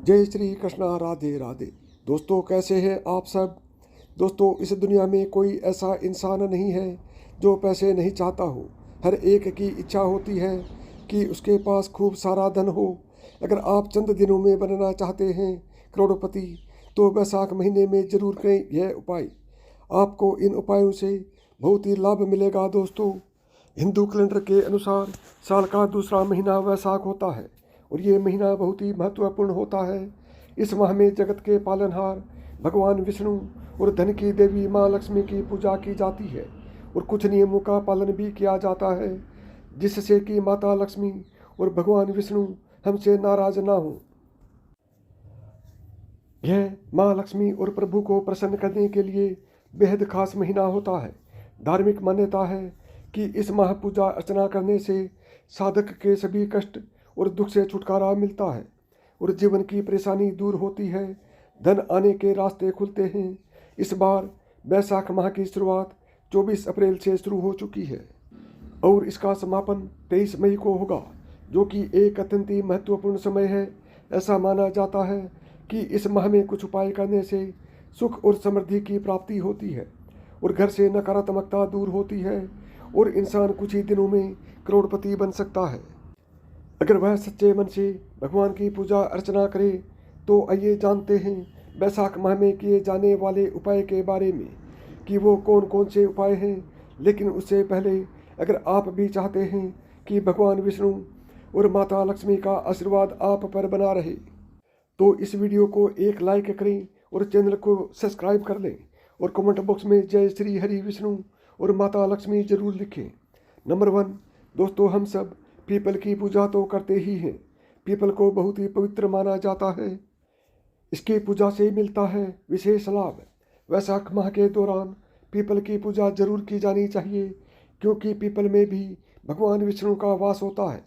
जय श्री कृष्णा, राधे राधे। दोस्तों, कैसे हैं आप सब। दोस्तों, इस दुनिया में कोई ऐसा इंसान नहीं है जो पैसे नहीं चाहता हो। हर एक की इच्छा होती है कि उसके पास खूब सारा धन हो। अगर आप चंद दिनों में बनना चाहते हैं करोड़पति, तो वैशाख महीने में जरूर करें यह उपाय। आपको इन उपायों से बहुत ही लाभ मिलेगा। दोस्तों, हिंदू कैलेंडर के अनुसार साल का दूसरा महीना वैशाख होता है और ये महीना बहुत ही महत्वपूर्ण होता है। इस माह में जगत के पालनहार भगवान विष्णु और धन की देवी माँ लक्ष्मी की पूजा की जाती है और कुछ नियमों का पालन भी किया जाता है, जिससे कि माता लक्ष्मी और भगवान विष्णु हमसे नाराज ना हो। यह माँ लक्ष्मी और प्रभु को प्रसन्न करने के लिए बेहद खास महीना होता है। धार्मिक मान्यता है कि इस माह पूजा अर्चना करने से साधक के सभी कष्ट और दुख से छुटकारा मिलता है और जीवन की परेशानी दूर होती है। धन आने के रास्ते खुलते हैं। इस बार वैशाख माह की शुरुआत 24 अप्रैल से शुरू हो चुकी है और इसका समापन 23 मई को होगा, जो कि एक अत्यंत ही महत्वपूर्ण समय है। ऐसा माना जाता है कि इस माह में कुछ उपाय करने से सुख और समृद्धि की प्राप्ति होती है और घर से नकारात्मकता दूर होती है और इंसान कुछ ही दिनों में करोड़पति बन सकता है, अगर वह सच्चे मन से भगवान की पूजा अर्चना करे। तो आइए जानते हैं वैशाख माह में किए जाने वाले उपाय के बारे में कि वो कौन कौन से उपाय हैं। लेकिन उससे पहले, अगर आप भी चाहते हैं कि भगवान विष्णु और माता लक्ष्मी का आशीर्वाद आप पर बना रहे, तो इस वीडियो को एक लाइक करें और चैनल को सब्सक्राइब कर लें और कमेंट बॉक्स में जय श्री हरि विष्णु और माता लक्ष्मी जरूर लिखें। नंबर 1, दोस्तों, हम सब पीपल की पूजा तो करते ही हैं। पीपल को बहुत ही पवित्र माना जाता है। इसकी पूजा से मिलता है विशेष लाभ। वैशाख माह के दौरान पीपल की पूजा जरूर की जानी चाहिए, क्योंकि पीपल में भी भगवान विष्णु का वास होता है।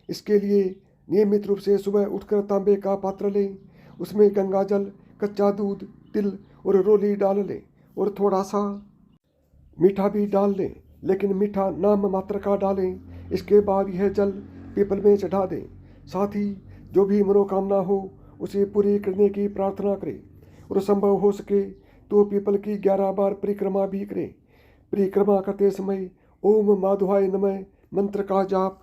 इसके लिए नियमित रूप से सुबह उठकर तांबे का पात्र लें, उसमें गंगा जल, कच्चा दूध, तिल और रोली डाल लें और थोड़ा सा मीठा भी डाल लें, लेकिन मीठा नाम मात्र का डालें। इसके बाद यह जल पीपल में चढ़ा दें। साथ ही जो भी मनोकामना हो उसे पूरी करने की प्रार्थना करें और संभव हो सके तो पीपल की 11 बार परिक्रमा भी करें। परिक्रमा करते समय ओम माधवाय नमः मंत्र का जाप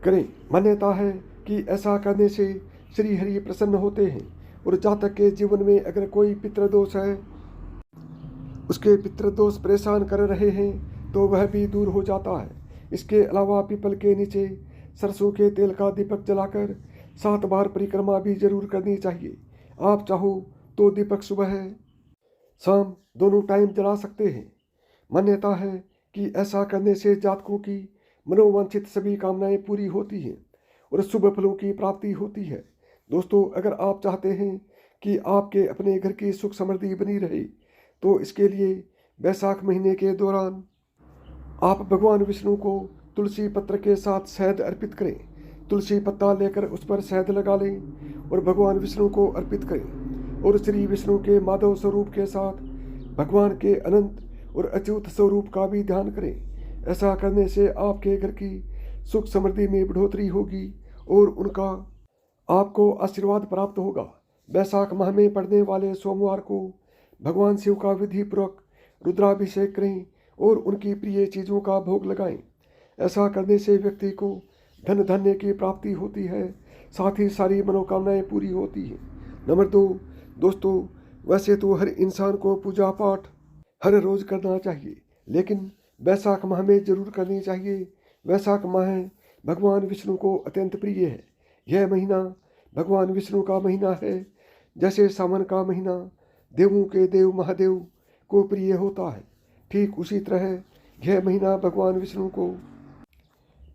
करें। मान्यता है कि ऐसा करने से श्री हरि प्रसन्न होते हैं और जातक के जीवन में अगर कोई पितृदोष है, उसके पितृदोष परेशान कर रहे हैं, तो वह भी दूर हो जाता है। इसके अलावा पीपल के नीचे सरसों के तेल का दीपक जलाकर 7 बार परिक्रमा भी जरूर करनी चाहिए। आप चाहो तो दीपक सुबह शाम दोनों टाइम जला सकते हैं। मान्यता है कि ऐसा करने से जातकों की मनोवांछित सभी कामनाएं पूरी होती हैं और शुभ फलों की प्राप्ति होती है। दोस्तों, अगर आप चाहते हैं कि आपके अपने घर की सुख समृद्धि बनी रहे, तो इसके लिए वैशाख महीने के दौरान आप भगवान विष्णु को तुलसी पत्र के साथ शहद अर्पित करें। तुलसी पत्ता लेकर उस पर शहद लगा लें और भगवान विष्णु को अर्पित करें और श्री विष्णु के माधव स्वरूप के साथ भगवान के अनंत और अच्युत स्वरूप का भी ध्यान करें। ऐसा करने से आपके घर की सुख समृद्धि में बढ़ोतरी होगी और उनका आपको आशीर्वाद प्राप्त होगा। वैशाख माह में पड़ने वाले सोमवार को भगवान शिव का विधि पूर्वक रुद्राभिषेक करें और उनकी प्रिय चीज़ों का भोग लगाएं। ऐसा करने से व्यक्ति को धन धान्य की प्राप्ति होती है, साथ ही सारी मनोकामनाएं पूरी होती हैं। नंबर 2, दोस्तों, वैसे तो हर इंसान को पूजा पाठ हर रोज़ करना चाहिए, लेकिन वैशाख माह में जरूर करनी चाहिए। वैशाख माह भगवान विष्णु को अत्यंत प्रिय है। यह महीना भगवान विष्णु का महीना है। जैसे सावन का महीना देवों के देव महादेव को प्रिय होता है, ठीक उसी तरह यह महीना भगवान विष्णु को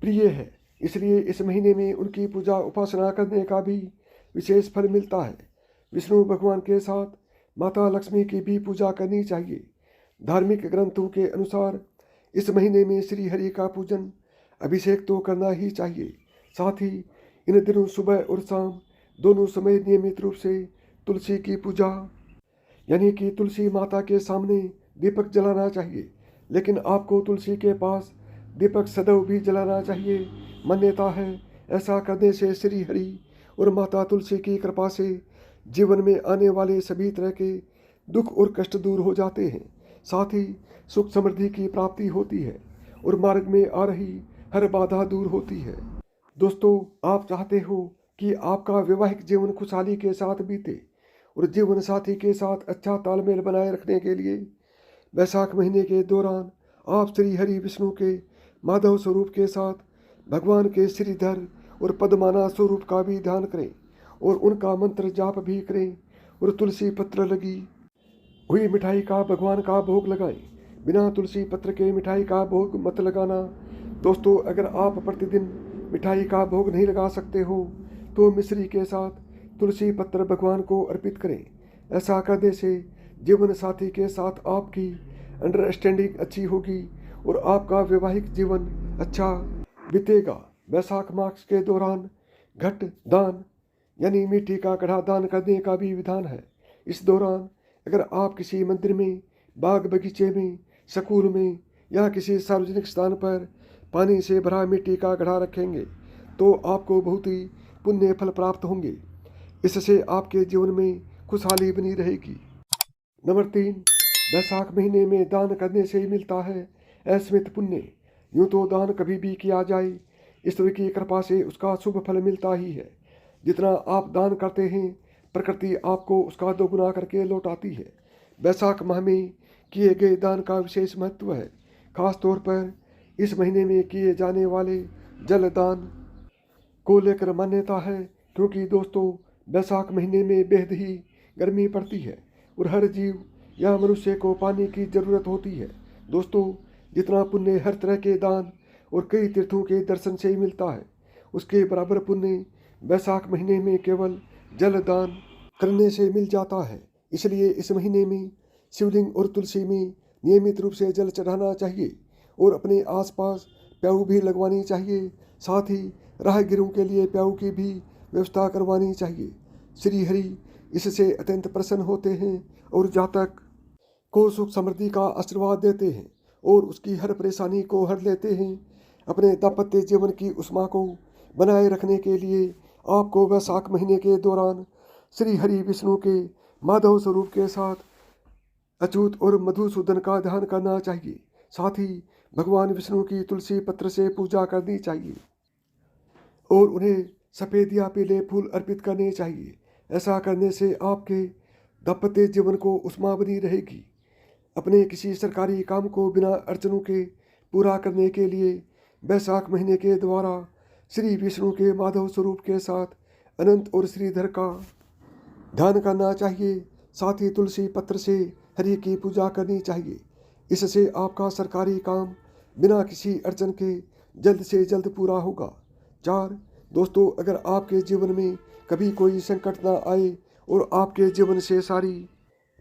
प्रिय है। इसलिए इस महीने में उनकी पूजा उपासना करने का भी विशेष फल मिलता है। विष्णु भगवान के साथ माता लक्ष्मी की भी पूजा करनी चाहिए। धार्मिक ग्रंथों के अनुसार इस महीने में श्री हरि का पूजन अभिषेक तो करना ही चाहिए। साथ ही इन दिनों सुबह और शाम दोनों समय नियमित रूप से तुलसी की पूजा, यानी कि तुलसी माता के सामने दीपक जलाना चाहिए। लेकिन आपको तुलसी के पास दीपक सदैव भी जलाना चाहिए। मान्यता है ऐसा करने से श्री हरि और माता तुलसी की कृपा से जीवन में आने वाले सभी तरह के दुख और कष्ट दूर हो जाते हैं। साथ ही सुख समृद्धि की प्राप्ति होती है और मार्ग में आ रही हर बाधा दूर होती है। दोस्तों, आप चाहते हो कि आपका वैवाहिक जीवन खुशहाली के साथ बीते और जीवन साथी के साथ अच्छा तालमेल बनाए रखने के लिए वैशाख महीने के दौरान आप श्री हरि विष्णु के माधव स्वरूप के साथ भगवान के श्रीधर और पद्माना स्वरूप का भी ध्यान करें और उनका मंत्र जाप भी करें और तुलसी पत्र लगी हुई मिठाई का भगवान का भोग लगाएं। बिना तुलसी पत्र के मिठाई का भोग मत लगाना। दोस्तों, अगर आप प्रतिदिन मिठाई का भोग नहीं लगा सकते हो तो मिश्री के साथ तुलसी पत्र भगवान को अर्पित करें। ऐसा करने से जीवन साथी के साथ आपकी अंडरस्टैंडिंग अच्छी होगी और आपका वैवाहिक जीवन अच्छा बीतेगा। वैशाख मास के दौरान घट दान यानी मिट्टी का घड़ा दान करने का भी विधान है। इस दौरान अगर आप किसी मंदिर में, बाग बगीचे में, स्कूल में या किसी सार्वजनिक स्थान पर पानी से भरा मिट्टी का घड़ा रखेंगे तो आपको बहुत ही पुण्य फल प्राप्त होंगे। इससे आपके जीवन में खुशहाली बनी रहेगी। नंबर 3, वैशाख महीने में दान करने से मिलता है असीमित पुण्य। यूँ तो दान कभी भी किया जाए, ईश्वर की कृपा से उसका शुभ फल मिलता ही है। जितना आप दान करते हैं प्रकृति आपको उसका दोगुना करके लौटाती है। वैशाख माह में किए गए दान का विशेष महत्व है। खास तौर पर इस महीने में किए जाने वाले जल दान को लेकर मान्यता है, क्योंकि दोस्तों वैशाख महीने में बेहद ही गर्मी पड़ती है और हर जीव या मनुष्य को पानी की ज़रूरत होती है। दोस्तों, जितना पुण्य हर तरह के दान और कई तीर्थों के दर्शन से ही मिलता है, उसके बराबर पुण्य वैशाख महीने में केवल जल दान करने से मिल जाता है। इसलिए इस महीने में शिवलिंग और तुलसी में नियमित रूप से जल चढ़ाना चाहिए और अपने आसपास प्याऊ भी लगवानी चाहिए। साथ ही राहगीरों के लिए प्याऊ की भी व्यवस्था करवानी चाहिए। श्री हरि इससे अत्यंत प्रसन्न होते हैं और जातक को सुख समृद्धि का आशीर्वाद देते हैं और उसकी हर परेशानी को हर लेते हैं। अपने दाम्पत्य जीवन की उष्मा को बनाए रखने के लिए आपको वैशाख महीने के दौरान श्री हरि विष्णु के माधव स्वरूप के साथ अच्युत और मधुसूदन का ध्यान करना चाहिए। साथ ही भगवान विष्णु की तुलसी पत्र से पूजा करनी चाहिए और उन्हें सफ़ेद या पीले फूल अर्पित करने चाहिए। ऐसा करने से आपके दाम्पत्य जीवन को उष्मा बनी रहेगी। अपने किसी सरकारी काम को बिना अड़चनों के पूरा करने के लिए वैशाख महीने के द्वारा श्री विष्णु के माधव स्वरूप के साथ अनंत और श्रीधर का ध्यान करना चाहिए। साथ ही तुलसी पत्र से हरि की पूजा करनी चाहिए। इससे आपका सरकारी काम बिना किसी अड़चन के जल्द से जल्द पूरा होगा। 4, दोस्तों, अगर आपके जीवन में कभी कोई संकट ना आए और आपके जीवन से सारी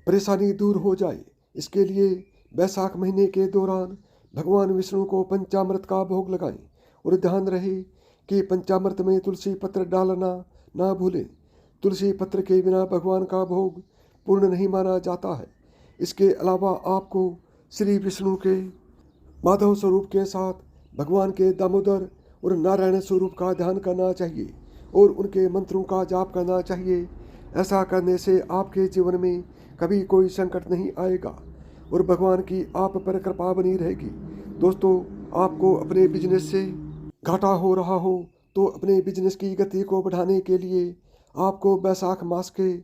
परेशानी दूर हो जाए, इसके लिए वैशाख महीने के दौरान भगवान विष्णु को पंचामृत का भोग लगाएं और ध्यान रहे कि पंचामृत में तुलसी पत्र डालना ना भूलें। तुलसी पत्र के बिना भगवान का भोग पूर्ण नहीं माना जाता है। इसके अलावा आपको श्री विष्णु के माधव स्वरूप के साथ भगवान के दामोदर और नारायण स्वरूप का ध्यान करना चाहिए और उनके मंत्रों का जाप करना चाहिए। ऐसा करने से आपके जीवन में कभी कोई संकट नहीं आएगा और भगवान की आप पर कृपा बनी रहेगी। दोस्तों, आपको अपने बिजनेस से घाटा हो रहा हो तो अपने बिजनेस की गति को बढ़ाने के लिए आपको वैशाख मास के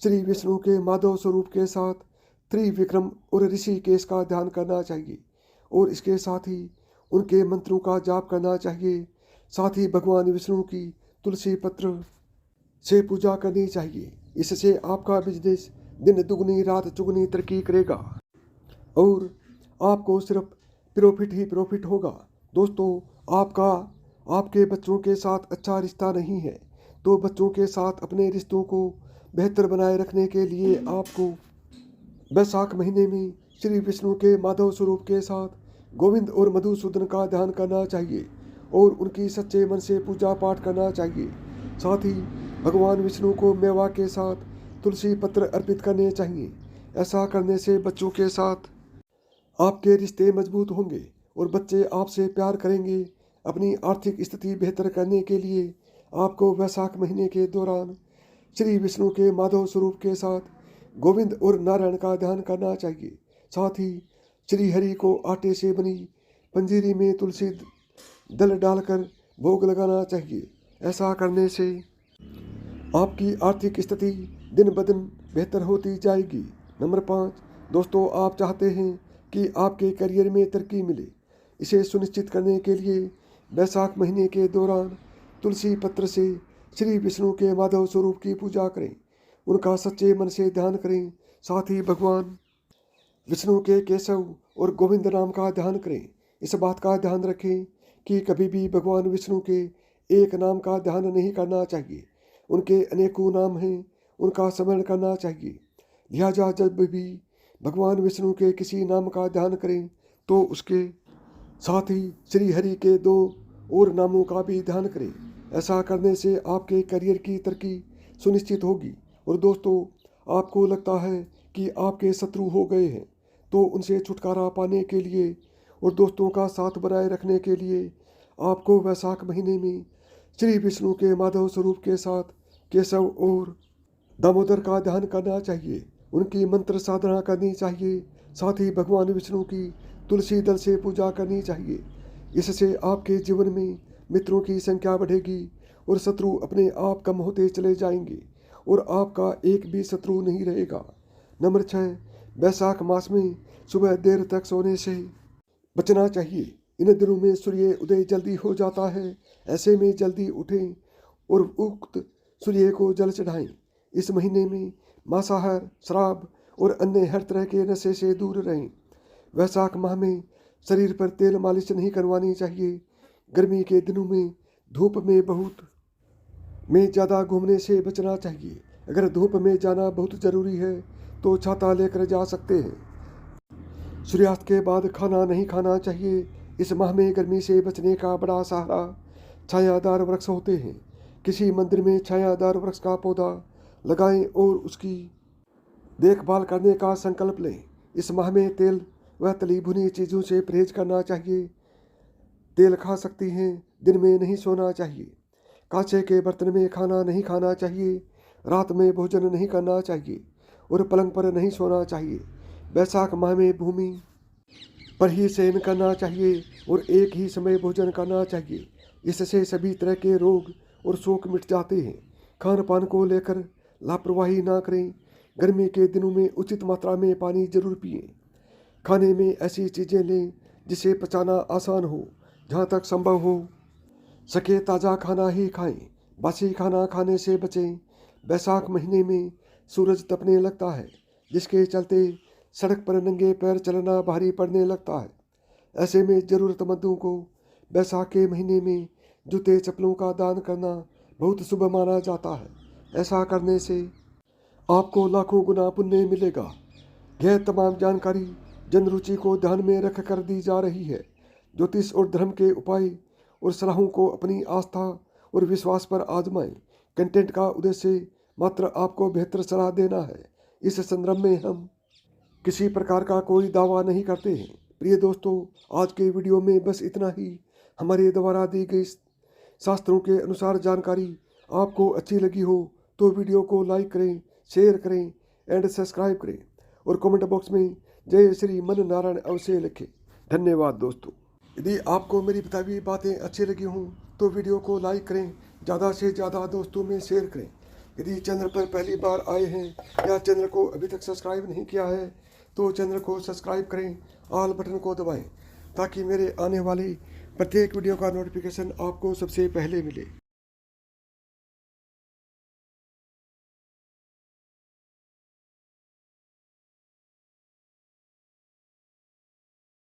श्री विष्णु के माधव स्वरूप के साथ त्रिविक्रम और ऋषिकेश का ध्यान करना चाहिए और इसके साथ ही उनके मंत्रों का जाप करना चाहिए। साथ ही भगवान विष्णु की तुलसी पत्र से पूजा करनी चाहिए। इससे आपका बिजनेस दिन दुगनी रात चुगनी तरक्की करेगा और आपको सिर्फ प्रॉफिट ही प्रॉफिट होगा। दोस्तों, आपके बच्चों के साथ अच्छा रिश्ता नहीं है तो बच्चों के साथ अपने रिश्तों को बेहतर बनाए रखने के लिए आपको वैशाख महीने में श्री विष्णु के माधव स्वरूप के साथ गोविंद और मधुसूदन का ध्यान करना चाहिए और उनकी सच्चे मन से पूजा पाठ करना चाहिए। साथ ही भगवान विष्णु को मेवा के साथ तुलसी पत्र अर्पित करने चाहिए। ऐसा करने से बच्चों के साथ आपके रिश्ते मजबूत होंगे और बच्चे आपसे प्यार करेंगे। अपनी आर्थिक स्थिति बेहतर करने के लिए आपको वैशाख महीने के दौरान श्री विष्णु के माधव स्वरूप के साथ गोविंद और नारायण का ध्यान करना चाहिए। साथ ही श्री हरि को आटे से बनी पंजीरी में तुलसी दल डालकर भोग लगाना चाहिए। ऐसा करने से आपकी आर्थिक स्थिति दिन ब दिन बेहतर होती जाएगी। नंबर 5, दोस्तों आप चाहते हैं कि आपके करियर में तरक्की मिले। इसे सुनिश्चित करने के लिए वैशाख महीने के दौरान तुलसी पत्र से श्री विष्णु के माधव स्वरूप की पूजा करें, उनका सच्चे मन से ध्यान करें। साथ ही भगवान विष्णु के केशव और गोविंद नाम का ध्यान करें। इस बात का ध्यान रखें कि कभी भी भगवान विष्णु के एक नाम का ध्यान नहीं करना चाहिए। उनके अनेकों नाम हैं, उनका स्मरण करना चाहिए। लिहाजा जब भी भगवान विष्णु के किसी नाम का ध्यान करें तो उसके साथ ही श्री हरि के 2 और नामों का भी ध्यान करें। ऐसा करने से आपके करियर की तरक्की सुनिश्चित होगी। और दोस्तों आपको लगता है कि आपके शत्रु हो गए हैं तो उनसे छुटकारा पाने के लिए और दोस्तों का साथ बनाए रखने के लिए आपको वैशाख महीने में श्री विष्णु के माधव स्वरूप के साथ केशव और दामोदर का ध्यान करना चाहिए, उनकी मंत्र साधना करनी चाहिए। साथ ही भगवान विष्णु की तुलसी दल से पूजा करनी चाहिए। इससे आपके जीवन में मित्रों की संख्या बढ़ेगी और शत्रु अपने आप कम होते चले जाएंगे और आपका एक भी शत्रु नहीं रहेगा। नंबर 6, वैशाख मास में सुबह देर तक सोने से बचना चाहिए। इन दिनों में सूर्य उदय जल्दी हो जाता है। ऐसे में जल्दी उठें और उक्त सूर्य को जल चढ़ाएं। इस महीने में मांसाहार, शराब और अन्य हर तरह के नशे से दूर रहें। वैशाख माह में शरीर पर तेल मालिश नहीं करवानी चाहिए। गर्मी के दिनों में धूप में ज़्यादा घूमने से बचना चाहिए। अगर धूप में जाना बहुत ज़रूरी है तो छाता लेकर जा सकते हैं। सूर्यास्त के बाद खाना नहीं खाना चाहिए। इस माह में गर्मी से बचने का बड़ा सहारा छायादार वृक्ष होते हैं। किसी मंदिर में छायादार वृक्ष का पौधा लगाएं और उसकी देखभाल करने का संकल्प लें। इस माह में तेल व तली भुनी चीज़ों से परहेज करना चाहिए। तेल खा सकती हैं, दिन में नहीं सोना चाहिए। कांचे के बर्तन में खाना नहीं खाना चाहिए। रात में भोजन नहीं करना चाहिए और पलंग पर नहीं सोना चाहिए। वैशाख माह में भूमि पर ही शयन करना चाहिए और एक ही समय भोजन करना चाहिए। इससे सभी तरह के रोग और शोक मिट जाते हैं। खान पान को लेकर लापरवाही ना करें। गर्मी के दिनों में उचित मात्रा में पानी जरूर पिएं। खाने में ऐसी चीज़ें लें जिसे पचाना आसान हो। जहाँ तक संभव हो सके ताज़ा खाना ही खाएं। बासी खाना खाने से बचें। वैशाख महीने में सूरज तपने लगता है, जिसके चलते सड़क पर नंगे पैर चलना भारी पड़ने लगता है। ऐसे में ज़रूरतमंदों को वैशाख के महीने में जूते चप्पलों का दान करना बहुत शुभ माना जाता है। ऐसा करने से आपको लाखों गुना पुण्य मिलेगा। यह तमाम जानकारी जन रुचि को ध्यान में रख कर दी जा रही है। ज्योतिष और धर्म के उपाय और सलाहों को अपनी आस्था और विश्वास पर आजमाएं। कंटेंट का उद्देश्य मात्र आपको बेहतर सलाह देना है। इस संदर्भ में हम किसी प्रकार का कोई दावा नहीं करते हैं। प्रिय दोस्तों, आज के वीडियो में बस इतना ही। हमारे द्वारा दी गई शास्त्रों के अनुसार जानकारी आपको अच्छी लगी हो तो वीडियो को लाइक करें, शेयर करें एंड सब्सक्राइब करें और कमेंट बॉक्स में जय श्री मन नारायण अवश्य लिखें। धन्यवाद दोस्तों। यदि आपको मेरी बताई हुई बातें अच्छी लगी हों तो वीडियो को लाइक करें, ज़्यादा से ज़्यादा दोस्तों में शेयर करें। यदि चैनल पर पहली बार आए हैं या चैनल को अभी तक सब्सक्राइब नहीं किया है तो चैनल को सब्सक्राइब करें, ऑल बटन को दबाएं ताकि मेरे आने वाली प्रत्येक वीडियो का नोटिफिकेशन आपको सबसे पहले मिले।